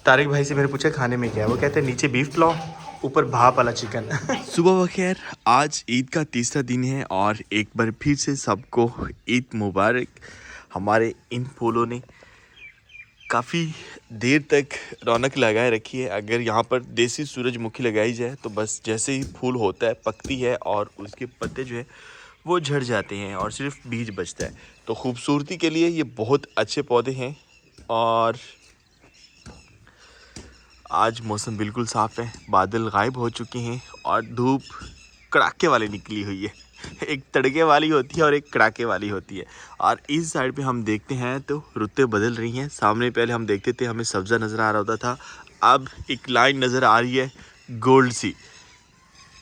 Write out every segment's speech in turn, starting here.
तारिक भाई से मैंने पूछा खाने में क्या है, वो कहते हैं नीचे बीफ पुलाव, ऊपर भाप वाला चिकन। सुबह बखैर। आज ईद का तीसरा दिन है और एक बार फिर से सबको ईद मुबारक। हमारे इन फूलों ने काफ़ी देर तक रौनक लगाए रखी है। अगर यहाँ पर देसी सूरजमुखी लगाई जाए तो बस जैसे ही फूल होता है पकती है और उसके पत्ते जो है वो झड़ जाते हैं और सिर्फ बीज बचता है। तो खूबसूरती के लिए ये बहुत अच्छे पौधे हैं। और आज मौसम बिल्कुल साफ़ है, बादल गायब हो चुके हैं और धूप कड़ाके वाली निकली हुई है। एक तड़के वाली होती है और एक कड़ाके वाली होती है। और इस साइड पे हम देखते हैं तो रुतें बदल रही हैं। सामने पहले हम देखते थे हमें सब्ज़ा नज़र आ रहा होता था, अब एक लाइन नज़र आ रही है गोल्ड सी,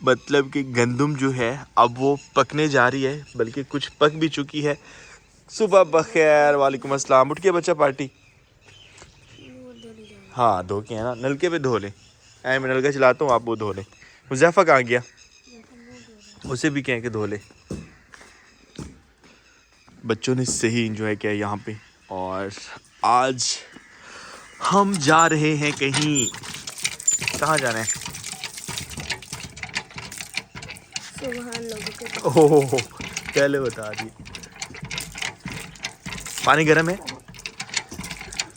मतलब कि गंदम जो है अब वो पकने जा रही है, बल्कि कुछ पक भी चुकी है। सुबह बखैर, वालेकुम अस्सलाम। उठ के बच्चा पार्टी। हाँ धो के है ना, नलके पे धो ले। मैं नलका चलाता हूँ, आप वो धो ले। मुज़ैफ़ा कहाँ गया? उसे भी कह के धो ले। बच्चों ने सही एंजॉय किया यहाँ पे। और आज हम जा रहे हैं कहीं। कहाँ जाना है? ओह पहले बता दी। पानी गर्म है,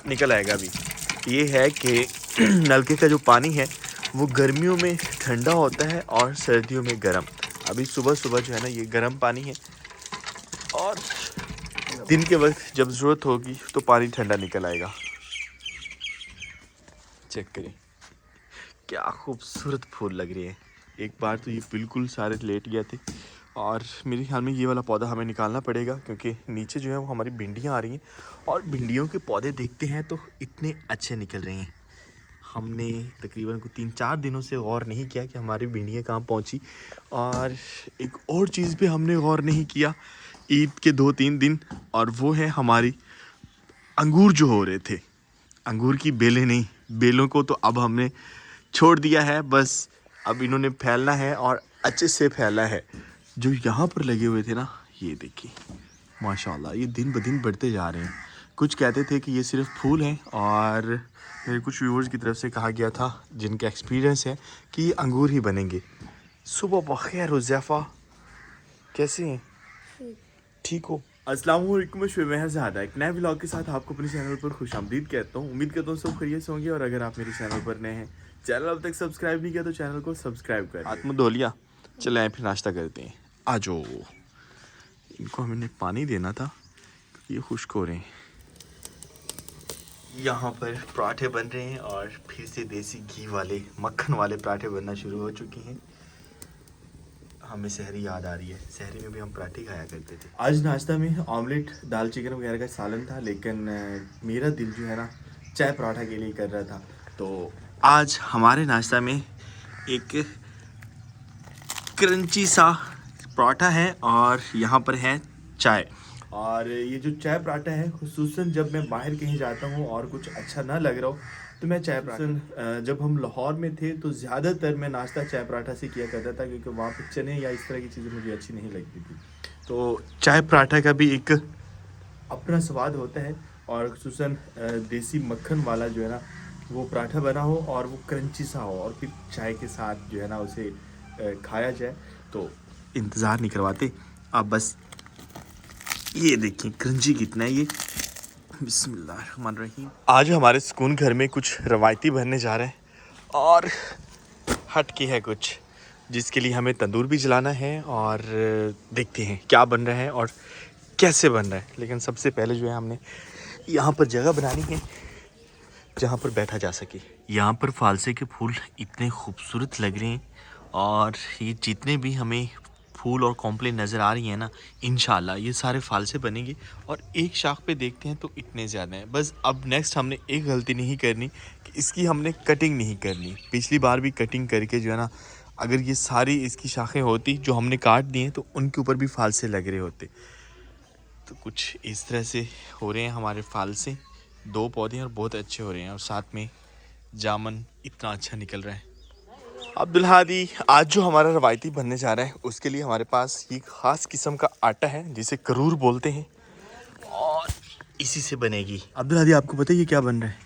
निकल आएगा अभी। ये है कि नलके का जो पानी है वो गर्मियों में ठंडा होता है और सर्दियों में गर्म। अभी सुबह सुबह जो है ना ये गर्म पानी है और दिन के वक्त जब ज़रूरत होगी तो पानी ठंडा निकल आएगा। चेक करें क्या खूबसूरत फूल लग रहे हैं। एक बार तो ये बिल्कुल सारे लेट गए थे और मेरे ख्याल में ये वाला पौधा हमें निकालना पड़ेगा, क्योंकि नीचे जो है वो हमारी भिंडियाँ आ रही हैं और भिंडियों के पौधे देखते हैं तो इतने अच्छे निकल रहे हैं। हमने तकरीबन 3-4 दिनों से गौर नहीं किया कि हमारी भिंडियाँ कहाँ पहुँची। और एक और चीज़ पे हमने गौर नहीं किया ईद के 2-3 दिन, और वो है हमारी अंगूर जो हो रहे थे। अंगूर की बेलें नहीं, बेलों को तो अब हमने छोड़ दिया है, बस अब इन्होंने फैलना है और अच्छे से फैला है। जो यहाँ पर लगे हुए थे ना, ये देखिए माशाल्लाह ये दिन ब दिन बढ़ते जा रहे हैं। कुछ कहते थे कि ये सिर्फ फूल हैं और मेरे कुछ व्यूअर्स की तरफ से कहा गया था जिनका एक्सपीरियंस है कि ये अंगूर ही बनेंगे। सुबह बखैर हुज़ैफ़ा, कैसे हैं? ठीक हो? अस्सलाम वालेकुम, मैं शुएब ज़ादा एक नए व्लॉग के साथ आपको अपने चैनल पर खुशामदीद कहता हूँ। उम्मीद करता हूँ सब खैरियत से होंगे। और अगर आप मेरे चैनल पर नए हैं, चैनल अब तक सब्सक्राइब नहीं किया तो चैनल को सब्सक्राइब कर। हाथ मुँह धो लिया, चलें फिर नाश्ता करते हैं। आ जाओ। इनको हमने पानी देना था, ये खुश्क हो रहे हैं। यहाँ पर पराठे बन रहे हैं और फिर से देसी घी वाले मक्खन वाले पराठे बनना शुरू हो चुके हैं। हमें सहरी याद आ रही है, सहरी में भी हम पराठे खाया करते थे। आज नाश्ता में ऑमलेट, दाल चिकन वगैरह का सालन था, लेकिन मेरा दिल जो है ना चाय पराठा के लिए कर रहा था। तो आज हमारे नाश्ता में एक क्रंची सा पराठा है और यहाँ पर है चाय। और ये जो चाय पराठा है, खुसूसन जब मैं बाहर कहीं जाता हूँ और कुछ अच्छा ना लग रहा हो तो मैं चाय पराठा, जब हम लाहौर में थे तो ज़्यादातर मैं नाश्ता चाय पराठा से किया करता था, क्योंकि वहाँ पे चने या इस तरह की चीज़ें मुझे अच्छी नहीं लगती थी। तो चाय पराठा का भी एक अपना स्वाद होता है। और खुसूसन देसी मक्खन वाला जो है ना वो पराठा बना हो और वो क्रंची सा हो और फिर चाय के साथ जो है ना उसे खाया जाए, तो इंतज़ार नहीं करवाते आप। बस ये देखिए क्रंची कितना है ये। बिस्मिल्लाहिर्रहमानिर्रहीम। आज हमारे सुकून घर में कुछ रवायती बनने जा रहे हैं और हट के है कुछ, जिसके लिए हमें तंदूर भी जलाना है और देखते हैं क्या बन रहा है और कैसे बन रहा है। लेकिन सबसे पहले जो है हमने यहाँ पर जगह बनानी है जहाँ पर बैठा जा सके। यहाँ पर फालसे के फूल इतने खूबसूरत लग रहे हैं और ये जितने भी हमें फूल और कॉम्प्लेन नज़र आ रही हैं ना, इंशाल्लाह ये सारे फालसे बनेंगे। और एक शाख पे देखते हैं तो इतने ज़्यादा हैं। बस अब नेक्स्ट हमने एक गलती नहीं करनी कि इसकी हमने कटिंग नहीं करनी। पिछली बार भी कटिंग करके जो है ना, अगर ये सारी इसकी शाखें होती जो हमने काट दी हैं तो उनके ऊपर भी फालसे लग रहे होते। तो कुछ इस तरह से हो रहे हैं हमारे फालसे। 2 पौधे और बहुत अच्छे हो रहे हैं और साथ में जामन इतना अच्छा निकल रहा है। अब्दुल हादी, आज जो हमारा रवायती बनने जा रहा है उसके लिए हमारे पास ये ख़ास किस्म का आटा है जिसे करूर बोलते हैं और इसी से बनेगी। अब्दुल हादी, आपको पता है ये क्या बन रहा है?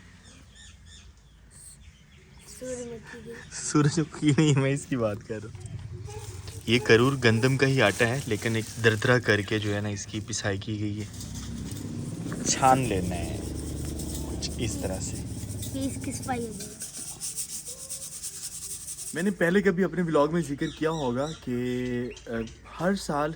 सूरजमुखी नहीं, मैं इसकी बात कर रहा हूँ। ये करूर गंदम का ही आटा है, लेकिन एक दरदरा करके जो है ना इसकी पिसाई की गई है। छान लेना है कुछ इस तरह से। किस पाई है? मैंने पहले कभी अपने ब्लॉग में जिक्र किया होगा कि हर साल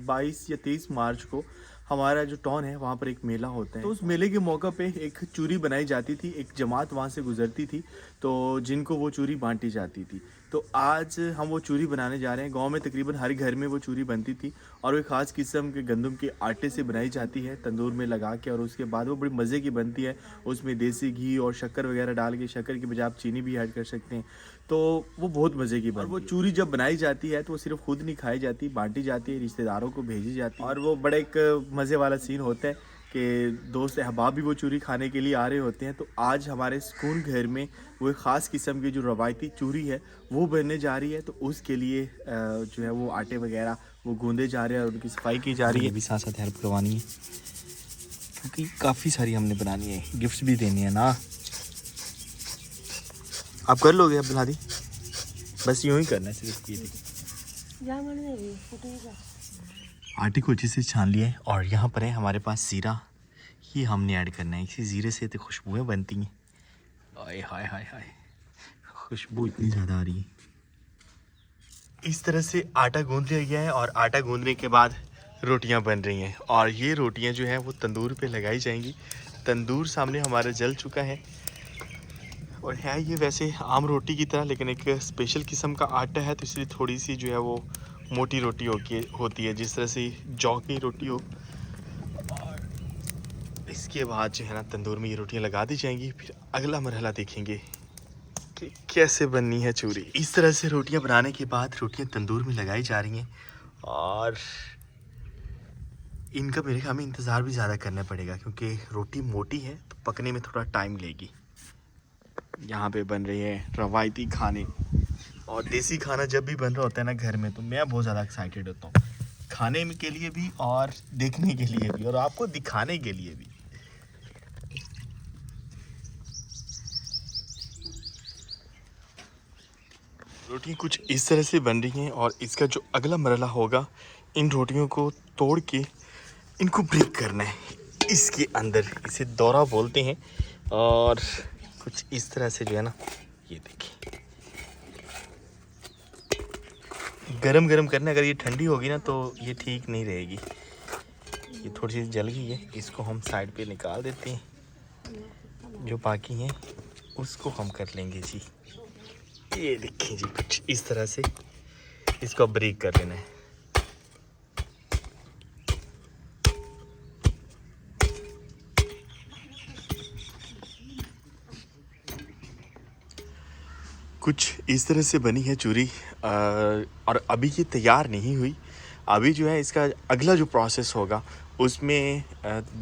22 या 23 मार्च को हमारा जो टाउन है वहाँ पर एक मेला होता है। तो उस मेले के मौका पे एक चूरी बनाई जाती थी, एक जमात वहाँ से गुजरती थी, तो जिनको वो चूरी बांटी जाती थी। तो आज हम वो चूरी बनाने जा रहे हैं। गांव में तकरीबन हर घर में वो चूरी बनती थी और वो ख़ास किस्म के गंदम के आटे से बनाई जाती है, तंदूर में लगा के, और उसके बाद वो बड़ी मज़े की बनती है। उसमें देसी घी और शक्कर वगैरह डाल के, शक्कर की बजाय आप चीनी भी ऐड कर सकते हैं, तो वो बहुत मज़े की बनती है। और वो चूरी जब बनाई जाती है तो वो सिर्फ खुद नहीं खाई जाती, बांटी जाती है, रिश्तेदारों को भेजी जाती है। और वो बड़ा एक मज़े वाला सीन होता है कि दोस्त अहबाब भी वो चूरी खाने के लिए आ रहे होते हैं। तो आज हमारे सुकून घर में वो एक ख़ास किस्म की जो रवायती चूरी है वो बनने जा रही है। तो उसके लिए जो है वो आटे वगैरह वो गूंदे जा रहे हैं और उनकी सफाई की जा रही है। भी साथ साथ हेल्प करवानी है, क्योंकि काफ़ी सारी हमने बनानी है, गिफ्ट्स भी देनी है ना। आप कर लोगे अब दी? बस यूँ ही करना है सिर्फ। ये देखिए आटे को अच्छे से छान लिया है और यहाँ पर है हमारे पास ज़ीरा, ये हमने ऐड करना है। इसी ज़ीरे से तो खुशबुएँ बनती हैं। आय हाय हाय हाय, खुशबू इतनी ज़्यादा आ रही है। इस तरह से आटा गूंद लिया गया है और आटा गूंदने के बाद रोटियां बन रही हैं और ये रोटियां जो है वो तंदूर पे लगाई जाएंगी। तंदूर सामने हमारा जल चुका है और है ये वैसे आम रोटी की तरह, लेकिन एक स्पेशल किस्म का आटा है, तो इसलिए थोड़ी सी जो है वो मोटी रोटी होती है, जिस तरह से जौ की रोटी हो। और इसके बाद जो है ना तंदूर में ये रोटियां लगा दी जाएंगी। फिर अगला मरहला देखेंगे कि कैसे बननी है चूरी। इस तरह से रोटियां बनाने के बाद रोटियां तंदूर में लगाई जा रही हैं और इनका मेरे ख्याल में इंतज़ार भी ज़्यादा करना पड़ेगा, क्योंकि रोटी मोटी है तो पकने में थोड़ा टाइम लेगी। यहाँ पे बन रही है रवायती खाने, और देसी खाना जब भी बन रहा होता है ना घर में, तो मैं बहुत ज़्यादा एक्साइटेड होता हूँ खाने के लिए भी और देखने के लिए भी और आपको दिखाने के लिए भी। रोटियाँ कुछ इस तरह से बन रही हैं और इसका जो अगला मरहला होगा, इन रोटियों को तोड़ के इनको ब्रेक करना है इसके अंदर। इसे दौरा बोलते हैं और कुछ इस तरह से जो है ना, ये देखिए गरम गरम करना है। अगर ये ठंडी होगी ना तो ये ठीक नहीं रहेगी। ये थोड़ी सी जल गई है, इसको हम साइड पे निकाल देते हैं। जो बाकी हैं उसको हम कर लेंगे जी। ये देखिए जी, कुछ इस तरह से इसको ब्रेक कर लेना है। कुछ इस तरह से बनी है चूरी और अभी ये तैयार नहीं हुई। अभी जो है इसका अगला जो प्रोसेस होगा उसमें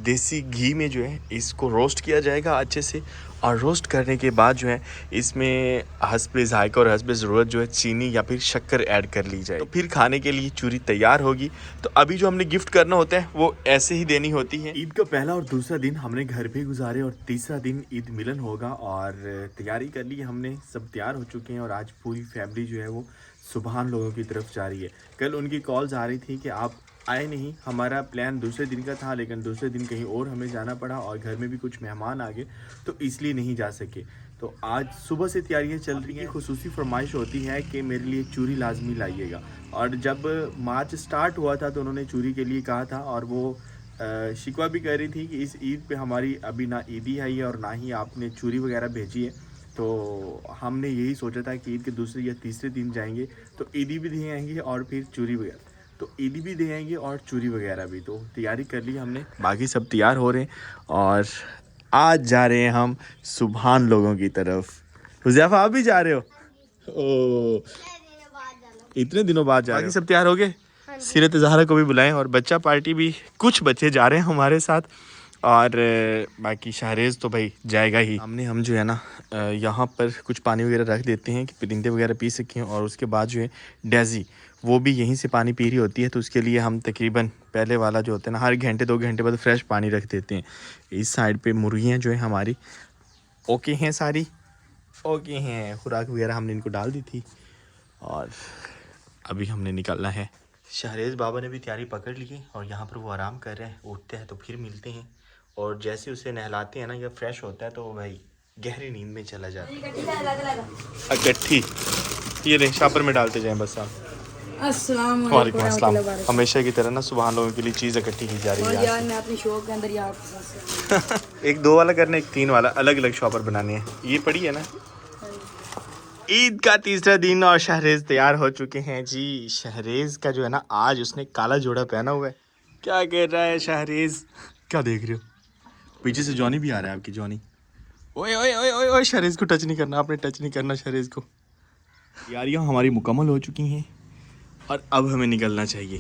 देसी घी में जो है इसको रोस्ट किया जाएगा अच्छे से, और रोस्ट करने के बाद जो है इसमें हस्बे ज़ायक़ा और हस्बे ज़रूरत जो है चीनी या फिर शक्कर ऐड कर ली जाए, तो फिर खाने के लिए चूरी तैयार होगी। तो अभी जो हमने गिफ्ट करना होता है वो ऐसे ही देनी होती है। ईद का पहला और दूसरा दिन हमने घर पे गुजारे और तीसरा दिन ईद मिलन होगा, और तैयारी कर ली हमने, सब तैयार हो चुके हैं। और आज पूरी फैमिली जो है वो सुबहान लोगों की तरफ जा रही है। कल उनकी कॉल्स आ रही थी कि आप आए नहीं, हमारा प्लान दूसरे दिन का था, लेकिन दूसरे दिन कहीं और हमें जाना पड़ा और घर में भी कुछ मेहमान आ गए, तो इसलिए नहीं जा सके। तो आज सुबह से तैयारियां चल रही हैं। खुसूसी फरमाइश होती है कि मेरे लिए चूरी लाजमी लाइएगा, और जब मार्च स्टार्ट हुआ था तो उन्होंने चूरी के लिए कहा था, और वो शिकवा भी कर रही थी कि इस ईद पे हमारी अभी ना ईदी आई है और ना ही आपने चूरी वगैरह भेजी है। तो हमने यही सोचा था कि ईद के दूसरे या तीसरे दिन जाएंगे तो ईदी भी दे आएंगे और फिर चूरी वगैरह, तो ईदी भी दे आएंगे और चूरी वगैरह भी। तो तैयारी कर ली हमने, बाकी सब तैयार हो रहे हैं और आज जा रहे हैं हम सुबहान लोगों की तरफ। हुज़ैफा आप भी जा रहे हो? ओ, इतने दिनों बाद जा रहे हो। बाकी सब तैयार हो गए? सीरत ज़हरा को भी बुलाएं और बच्चा पार्टी भी, कुछ बच्चे जा रहे हैं हमारे साथ, और बाकी शाहरेज़ तो भाई जाएगा ही। हमने हम जो है ना यहाँ पर कुछ पानी वगैरह रख देते हैं कि परिंदे वगैरह पी सकें, और उसके बाद जो है डेज़ी वो भी यहीं से पानी पी रही होती है, तो उसके लिए हम तकरीबन पहले वाला जो होता है ना, हर घंटे 2 घंटे बाद फ्रेश पानी रख देते हैं। इस साइड पे मुर्गियाँ जो है हमारी ओके हैं सारी, ओके हैं, खुराक वगैरह हमने इनको डाल दी थी और अभी हमने निकलना है। शहरेज़ बाबा ने भी तैयारी पकड़ ली है और यहाँ पर वो आराम कर रहे हैं। उठते हैं तो फिर मिलते हैं और जैसे उसे नहलाते हैं ना या फ्रेश होता है तो भाई गहरी नींद में चला जाता है। इकट्ठी ये नहीं शापर में डालते जाएं बस आप। अस्सलाम वालेकुम अस्सलाम। हमेशा की तरह ना सुबह लोगों के लिए चीज़ इकट्ठी की जा रही है यार मैं अपनी शॉप के अंदर यार एक 2 वाला करना, एक 3 वाला, अलग अलग शॉपर बनाने हैं। ये पड़ी है ना। ईद का तीसरा दिन और शहरेज़ तैयार हो चुके हैं जी। शहरेज़ का जो है ना आज उसने काला जोड़ा पहना हुआ है। क्या कह रहा है शहरेज़? क्या देख रहे हो? पीछे से जॉनी भी आ रहा है आपकी। जॉनी ओए ओए ओए ओए ओए, शहरेज़ को टच नहीं करना, आपने टच नहीं करना शहरेज़ को। तैयारियाँ हमारी मुकम्मल हो चुकी हैं और अब हमें निकलना चाहिए।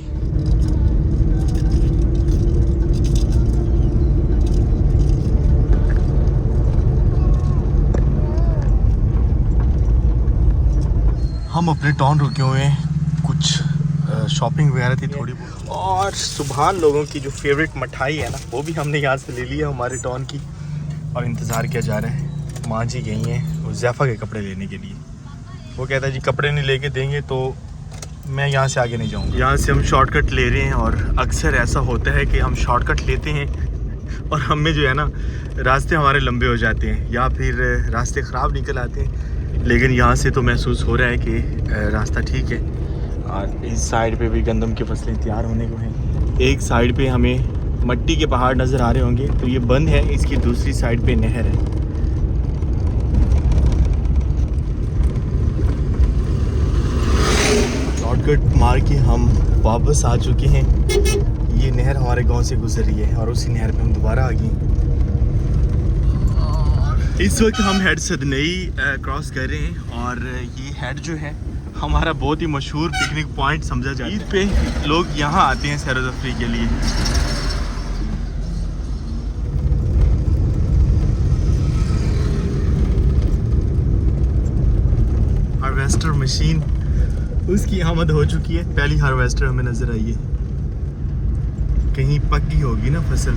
हम अपने टाउन रुके हुए हैं, कुछ शॉपिंग वगैरह थी थोड़ी बहुत, और सुबहान लोगों की जो फेवरेट मिठाई है ना वो भी हमने यहाँ से ले लिया हमारे टाउन की। और इंतज़ार किया जा रहा है। माँ जी गई हैं हुज़ैफ़ा के कपड़े लेने के लिए। वो कहता है जी कपड़े नहीं लेके देंगे तो मैं यहाँ से आगे नहीं जाऊँगा। यहाँ से हम शॉर्टकट ले रहे हैं और अक्सर ऐसा होता है कि हम शॉर्टकट लेते हैं और हमें जो है ना रास्ते हमारे लंबे हो जाते हैं या फिर रास्ते ख़राब निकल आते हैं। लेकिन यहाँ से तो महसूस हो रहा है कि रास्ता ठीक है। और इस साइड पे भी गंदम की फसलें तैयार होने को हैं। एक साइड पे हमें मट्टी के पहाड़ नज़र आ रहे होंगे तो ये बंद है, इसकी दूसरी साइड पे नहर है। शॉर्टकट मार के हम वापस आ चुके हैं। ये नहर हमारे गांव से गुजर रही है और उसी नहर पे हम दोबारा आ गए। इस वक्त हम हेड सदनई क्रॉस कर रहे हैं और ये हेड जो है हमारा बहुत ही मशहूर पिकनिक पॉइंट समझा जाता है। ईद पे लोग यहाँ आते हैं सैर तफरी के लिए। हार्वेस्टर मशीन उसकी आमद हो चुकी है। पहली हार्वेस्टर हमें नज़र आई है। कहीं पक गई होगी ना फसल।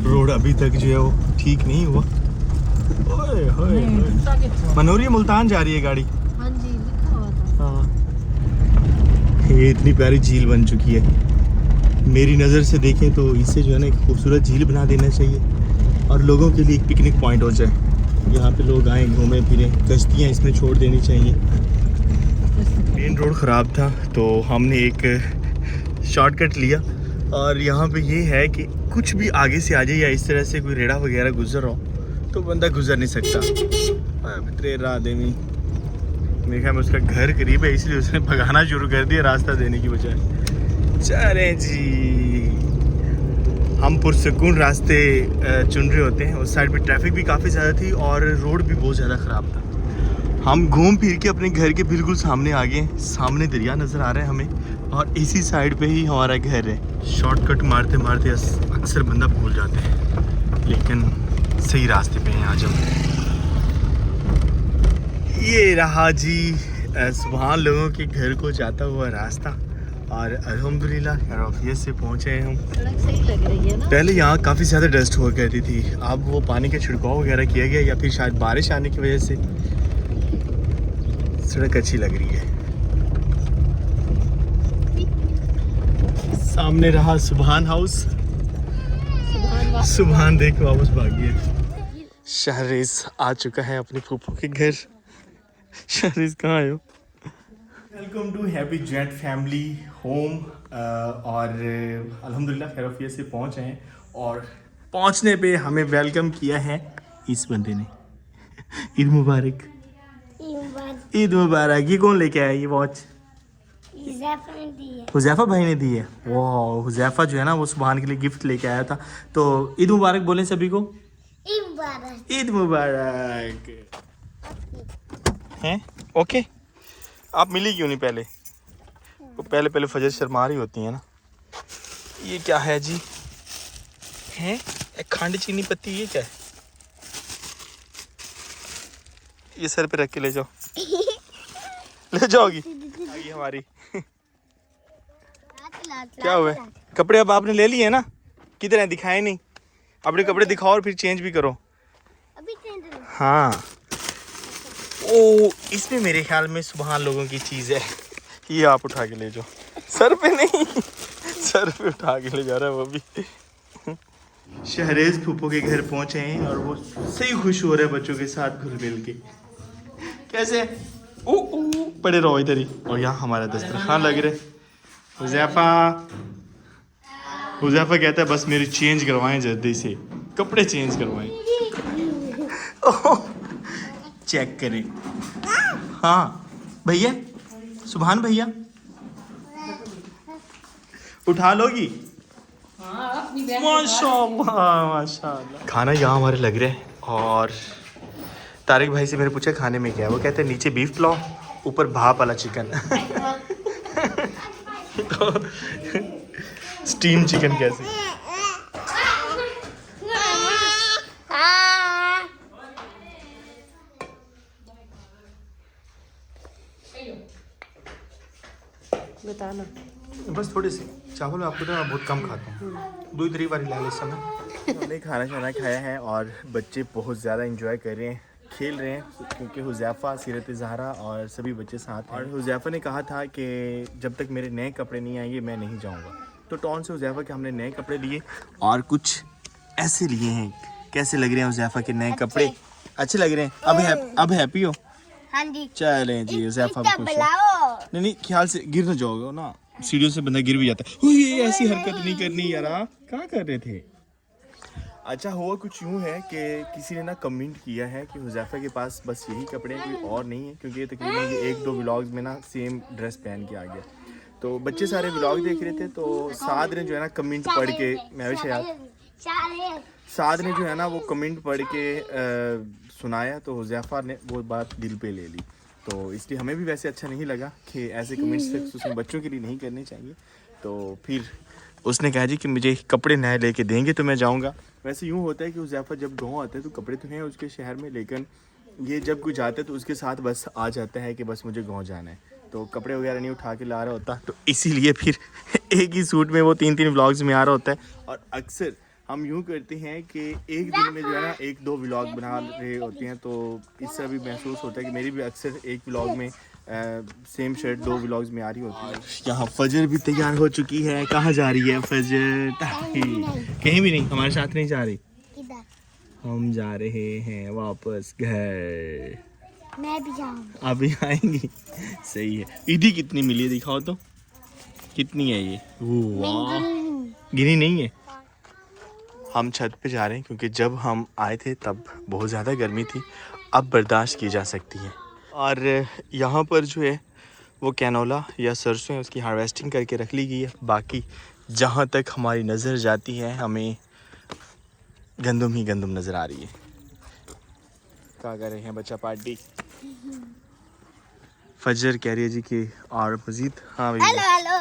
रोड अभी तक जो है वो ठीक नहीं हुआ। ओए होए मनोरी मुल्तान जा रही है गाड़ी। हाँ जी लिखा हुआ था। हाँ ये इतनी प्यारी झील बन चुकी है। मेरी नज़र से देखें तो इसे जो है ना एक खूबसूरत झील बना देना चाहिए और लोगों के लिए एक पिकनिक पॉइंट हो जाए। यहाँ पे लोग आएँ घूमें फिरें। कश्तियाँ इसमें छोड़ देनी चाहिए। मेन रोड ख़राब था तो हमने एक शॉर्टकट लिया और यहाँ पे ये है कि कुछ भी आगे से आ जाए या इस तरह से कोई रेड़ा वगैरह गुजर हो तो बंदा गुजर नहीं सकता। तेरा आदमी मेरे ख्याल में उसका घर करीब है इसलिए उसने भगाना शुरू कर दिया रास्ता देने की बजाय। चले जी हम पुरसकून रास्ते चुन रहे होते हैं। उस साइड पे ट्रैफिक भी काफ़ी ज़्यादा थी और रोड भी बहुत ज़्यादा ख़राब था। हम घूम फिर के अपने घर के बिल्कुल सामने आ गए। सामने दरिया नज़र आ रहा है हमें और इसी साइड पे ही हमारा घर है। शॉर्टकट मारते मारते अक्सर बंदा भूल जाते हैं लेकिन सही रास्ते पे हैं आज हम। ये रहा जी सुबहान लोगों के घर को जाता हुआ रास्ता और अल्हम्दुलिल्लाह खैरियत से पहुँचे हैं हम। सड़क सही लग रही है ना। पहले यहाँ काफ़ी ज़्यादा डस्ट हुआ करती थी, अब वो पानी का छिड़काव वगैरह किया गया या फिर शायद बारिश आने की वजह से सड़क अच्छी लग रही है। सामने रहा सुबहान हाउस। सुबहान देख के वापस भाग गया। शहरेज़ आ चुका है अपनी फूफू के घर। शहरेज़ कहाँ आए हो? Welcome to happy joint family home. और अल्हम्दुलिल्लाह खैरियत से पहुँच हैं और पहुँचने पे हमें वेलकम किया है इस बंदे ने। ईद मुबारक। ईद मुबारक। ये कौन लेके आया ये वॉच? हुज़ैफ़ा भाई ने दी है। वाह हुज़ैफ़ा जो है ना वो सुबहान के लिए गिफ्ट लेके आया था। तो ईद मुबारक बोलें सभी को। ईद मुबारक। हैं ओके। आप मिली क्यों नहीं पहले? तो पहले फजर शर्मा रही होती है ना। ये क्या है जी? हैं खंड चीनी पत्ती ये क्या है? ये सर पे रख के ले जाओ। ले जाओगी आगे हमारी। क्या हुआ है? कपड़े अब आपने ले लिए हैं ना? किधर हैं? दिखाए नहीं। अपने कपड़े दिखाओ और फिर चेंज भी करो। अभी चेंज हाँ ओ, इसमें मेरे ख्याल में सुबहान लोगों की चीज़ है। ये आप उठा के ले जाओ, सर पे नहीं, सर पे उठा के ले जा रहा है वो भी। शहरेज फूफो के घर पहुंचे हैं और वो सही खुश हो रहे हैं बच्चों के साथ घुल मिल के। कैसे ओ पड़े रहो इधर ही। और यहाँ हमारा दस्तरखान लग रहा है। हुज़ैफा कहता है बस मेरी चेंज करवाएं जल्दी से, कपड़े चेंज करवाएं। चेक करें। हाँ भैया, सुभान भैया उठा लोगी? माशाल्लाह माशाल्लाह। खाना यहाँ हमारे लग रहा है और तारिक भाई से मैंने पूछा खाने में क्या है, वो कहते हैं नीचे बीफ पुलाव, ऊपर भाप वाला चिकन। तो स्टीम चिकन कैसे? बताना। बस थोड़े से चावल आपको तो मैं बहुत कम खाता हूँ, 2-3 बार ला इस समय। हमने खाना खाया है और बच्चे बहुत ज़्यादा इंजॉय कर रहे हैं, खेल रहे हैं, क्योंकि हुज़ैफा, सीरत ज़हरा और सभी बच्चे साथ हैं। और हुज़ैफा ने कहा था कि जब तक मेरे नए कपड़े नहीं आएंगे मैं नहीं जाऊँगा। तो टॉन से हुज़ैफा के हमने नए कपड़े लिए और कुछ ऐसे लिए हैं। कैसे लग रहे हैं हुज़ैफा के नए कपड़े? अच्छे लग रहे हैं। अब हैप्पी हो? हाँ जी। चलें जी, हुज़ैफा भी खुश है। नहीं ख्याल से गिर ना जाओगे ना, सीढ़ियों से बंदा गिर भी जाता है। ये ऐसी हरकत नहीं करनी यार, क्या कर रहे थे? अच्छा हुआ कुछ यूँ है कि किसी ने ना कमेंट किया है कि हुज़ैफा के पास बस यही कपड़े हैं, कोई और नहीं है, क्योंकि तकरीबन ये 1-2 व्लॉग्स में ना सेम ड्रेस पहन के आ गया। तो बच्चे सारे व्लॉग देख रहे थे, तो साद ने जो है ना कमेंट पढ़ के, मैं भी शायद साद ने जो है ना वो कमेंट पढ़ के सुनाया, तो हुज़ैफा ने वो बात दिल पे ले ली। तो इसलिए हमें भी वैसे अच्छा नहीं लगा कि ऐसे कमेंट्स उसमें बच्चों के लिए नहीं करने चाहिए। तो फिर उसने कहा जी कि मुझे कपड़े नए लेके देंगे तो मैं जाऊंगा। वैसे यूँ होता है कि हुज़ैफा जब गांव आता है तो कपड़े तो हैं उसके शहर में, लेकिन ये जब कोई जाता है तो उसके साथ बस आ जाता है कि बस मुझे गांव जाना है, तो कपड़े वगैरह नहीं उठा के ला रहा होता। तो इसीलिए फिर एक ही सूट में वो 3-3 व्लॉग्स में आ रहा होता है। और अक्सर हम यूँ करते हैं कि एक दिन में जो है ना 1-2 व्लॉग बना रहे होते हैं, तो इससे भी महसूस होता है कि मेरी भी अक्सर एक व्लॉग में सेम शर्ट 2 व्लॉग्स में आ रही होती है। यहाँ फजर भी तैयार हो चुकी है। कहाँ जा रही है फजर? कहीं भी नहीं, हमारे साथ नहीं जा रही, हम जा रहे हैं वापस घर। मैं भी जाऊंगा। अभी आएंगी? सही है। ईदी कितनी मिली है दिखाओ तो, कितनी है ये? वाह, गिनी नहीं है। हम छत पे जा रहे हैं क्योंकि जब हम आए थे तब बहुत ज़्यादा गर्मी थी, अब बर्दाश्त की जा सकती है। और यहाँ पर जो है वो कैनोला या सरसों है, उसकी हार्वेस्टिंग करके रख ली गई है। बाकी जहाँ तक हमारी नज़र जाती है हमें गंदम ही गंदम नज़र आ रही है। क्या कर रहे हैं बच्चा पार्टी? फजर कह रही है जी कि और मज़ीद। हाँ भैया हेलो।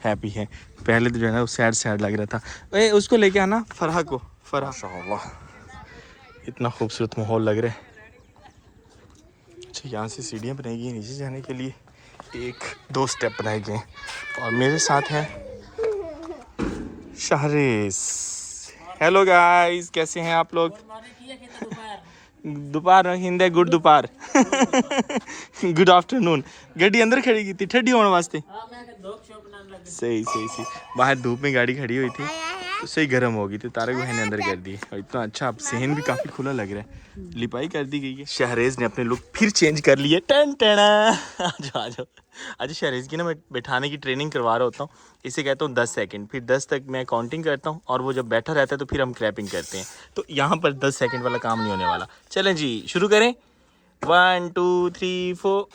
हैप्पी है। पहले तो जो है ना वो सैड लग रहा था। ए उसको लेके आना, फरहा को। फरहा, माशाल्लाह इतना खूबसूरत माहौल लग रहा है। अच्छा यहाँ से सीढ़ियाँ बनाई गई हैं नीचे जाने के लिए, 1-2 स्टेप बनाए गए हैं। और मेरे साथ हैं शहरेज। हेलो गाइस, कैसे हैं आप लोग? दोपहर हिंदे गुड दोपहर गुड आफ्टरनून। गड्डी अंदर खड़ी की थी ठंडी होने वास्ते। सही बाहर धूप में गाड़ी खड़ी हुई थी तो सही गर्म हो गई थी, तारक भाई ने अंदर कर दी। और इतना अच्छा, अब सहन भी काफ़ी खुला लग रहा है, लिपाई कर दी गई है। शहरेज ने अपने लुक फिर चेंज कर लिए। टन टना आ जाओ। अच्छा शहरेज की ना मैं बैठाने की ट्रेनिंग करवा रहा होता हूँ, इसे कहता हूँ 10 सेकंड, फिर 10 तक मैं काउंटिंग करता हूँ और वो जब बैठा रहता है तो फिर हम क्लैपिंग करते हैं। तो यहाँ पर 10 सेकंड वाला काम नहीं होने वाला। चलें जी शुरू करें। 1 2 3 4।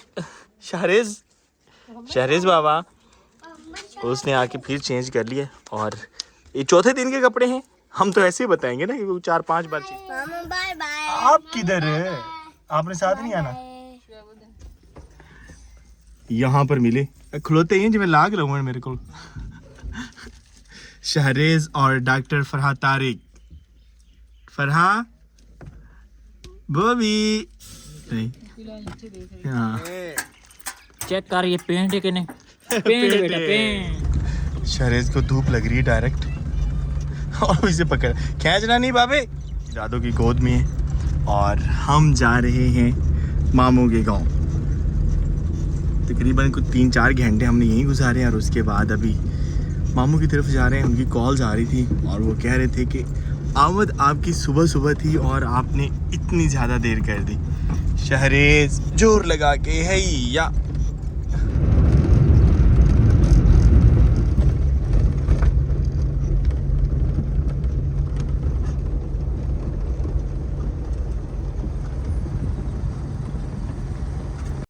शहरेज बाबा उसने आके फिर चेंज कर लिया। और ये चौथे दिन के कपड़े हैं, हम तो ऐसे ही बताएंगे ना कि 4-5 बार चेंज। मामा बाय बाय। आप किधर है? आपने साथ नहीं आना? यहाँ पर मिले खलोते ही जो मैं लाग रहा हूँ मेरे को। शहरेज और डॉक्टर फरहा तारिक। फरहा बॉबी नहीं। हाँ चेक कर ये पेंट है कि नहीं? पेंट बेटा पेंट। शहरेज को धूप लग रही है डायरेक्ट और इसे पकड़ खींचना नहीं बाबे। दादों की गोद में है और हम जा रहे हैं मामू के गांव। तकरीबन कुछ 3-4 घंटे हमने यहीं गुजारे और उसके बाद अभी मामू की तरफ जा रहे हैं। उनकी कॉल्स आ रही थी और वो कह रहे थे कि आमद आपकी सुबह सुबह थी और आपने इतनी ज़्यादा देर कर दी। शहरेज जोर लगा के है या